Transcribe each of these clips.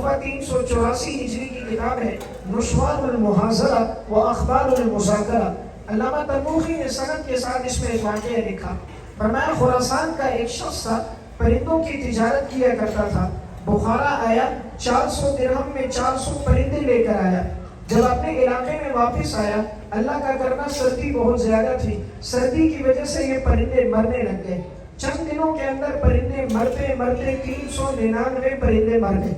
384 ہجری کی کتاب ہے نشوار المحاضرہ و اخبار المذاکرہ. علامہ تنوخی نے سند کے ساتھ اس میں ایک واقعہ لکھا. فرمایا خراسان کا ایک شخص تھا، پرندوں کی تجارت کیا کرتا تھا. بخارا آیا، 400 درہم میں 400 پرندے لے کر آیا. جب اپنے علاقے میں واپس آیا، اللہ کا کرنا سردی بہت زیادہ تھی. سردی کی وجہ سے یہ پرندے مرنے لگ گئے. چند دنوں کے اندر پرندے مرتے مرتے 399 پرندے مر گئے.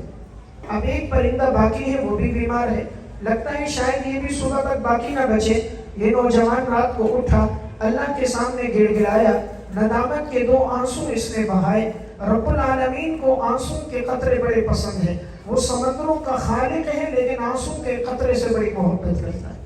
اب ایک پرندہ باقی ہے، وہ بھی بیمار ہے. لگتا ہے شاید یہ بھی صبح تک باقی نہ بچے. یہ نوجوان رات کو اٹھا، اللہ کے سامنے گڑ گڑایا. ندامت کے 2 آنسو اس نے بہائے. رب العالمین کو آنسو کے قطرے بڑے پسند ہیں. وہ سمندروں کا خالق ہے، لیکن آنسو کے قطرے سے بڑی محبت رکھتا ہے.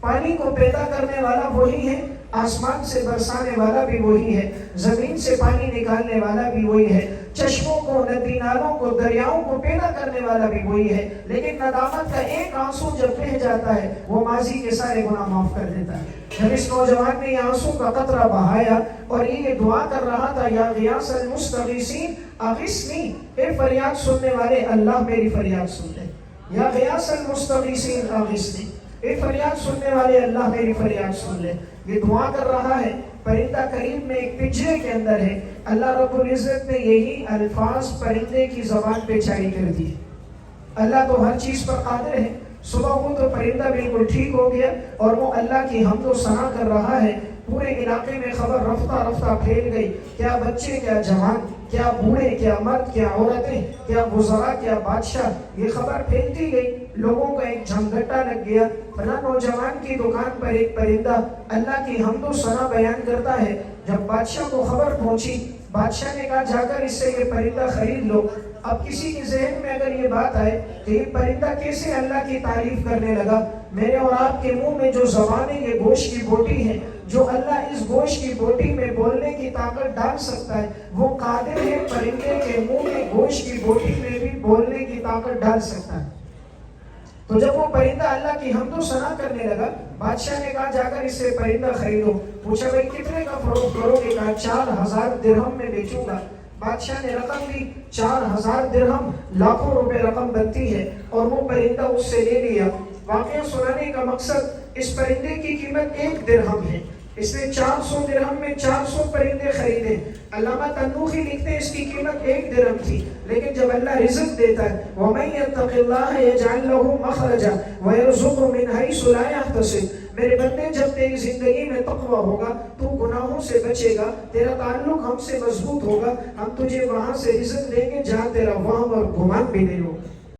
پانی کو پیدا کرنے والا وہی ہے، آسمان سے برسانے والا بھی وہی ہے، زمین سے پانی نکالنے والا بھی وہی ہے، چشموں کو، ندی نالوں کو، دریاؤں کو پیدا کرنے والا بھی وہی ہے. لیکن ندامت کا ایک آنسو جب بہہ جاتا ہے، وہ ماضی کے سارے گناہ معاف کر دیتا ہے. جب اس نوجوان نے یہ آنسو کا قطرہ بہایا اور یہ دعا کر رہا تھا، یا غیاث المستغیثین اغثنی، اے فریاد سننے والے اللہ میری فریاد سن لے. یا غیاث المستغیثین اغثنی، اے فریاد سننے والے اللہ میری فریاد سن لے. یہ دعا کر رہا ہے. پرندہ قریب میں ایک پنجرے کے اندر ہے. اللہ رب العزت نے یہی الفاظ پرندے کی زبان پہ جاری کر دیے. اللہ تو ہر چیز پر قادر ہے. صبح ہو تو پرندہ بالکل ٹھیک ہو گیا اور وہ اللہ کی حمد و ثنا کر رہا ہے. پورے علاقے میں خبر رفتہ رفتہ پھیل گئی. کیا بچے، کیا جوان، کیا بوڑھے، کیا مرد، کیا عورتیں، کیا وزراء، کیا بادشاہ، یہ خبر پھیلتی گئی. لوگوں کا ایک جھمگٹا لگ گیا. فلاں نوجوان کی دکان پر ایک پرندہ اللہ کی حمد و ثنا بیان کرتا ہے. جب بادشاہ کو خبر پہنچی، بادشاہ نے کہا جا کر اس سے یہ پرندہ خرید لو. اب کسی کے ذہن میں اگر یہ بات آئے کہ یہ پرندہ کیسے اللہ کی تعریف کرنے لگا، میرے اور آپ کے منہ میں جو زبان ہے یہ گوشت کی بوٹی ہے. جو اللہ اس گوشت کی بوٹی میں بولنے کی طاقت ڈال سکتا ہے، وہ قادر ہے پرندے کے منہ میں گوشت کی بوٹی میں بھی بولنے کی طاقت ڈال سکتا ہے. تو جب وہ پرندہ اللہ کی حمد و ثنا کرنے لگا، بادشاہ نے کہا جا کر اس سے پرندہ خریدو. پوچھا بھائی کتنے کا فروخت کرو گے؟ کہا 4000 درہم میں بیچوں گا. بادشاہ نے رقم دی. 4000 درہم لاکھوں روپے رقم بنتی ہے، اور وہ پرندہ اس سے لے لیا. واقعہ سنانے کا مقصد، اس پرندے کی قیمت 1 درہم ہے. اس نے 400 درہم میں 400 پرندے خریدے. علامہ تنوخی لکھتے ہیں اس کی قیمت 1 درہم تھی. لیکن جب اللہ رزق دیتا ہے، وَمَن يَتَّقِ اللَّهَ يَجْعَلْ لَهُ مَخْرَجًا وَيَرْزُقْهُ مِنْ حَيْثُ لَا يَحْتَسِبُ. میرے بندے، جب تیری زندگی میں تقویٰ ہوگا، تو گناہوں سے بچے گا، تیرا تعلق ہم سے مضبوط ہوگا، ہم تجھے وہاں سے رزق دیں گے جہاں تیرا وہم اور گمان بھی نہیں ہوگا.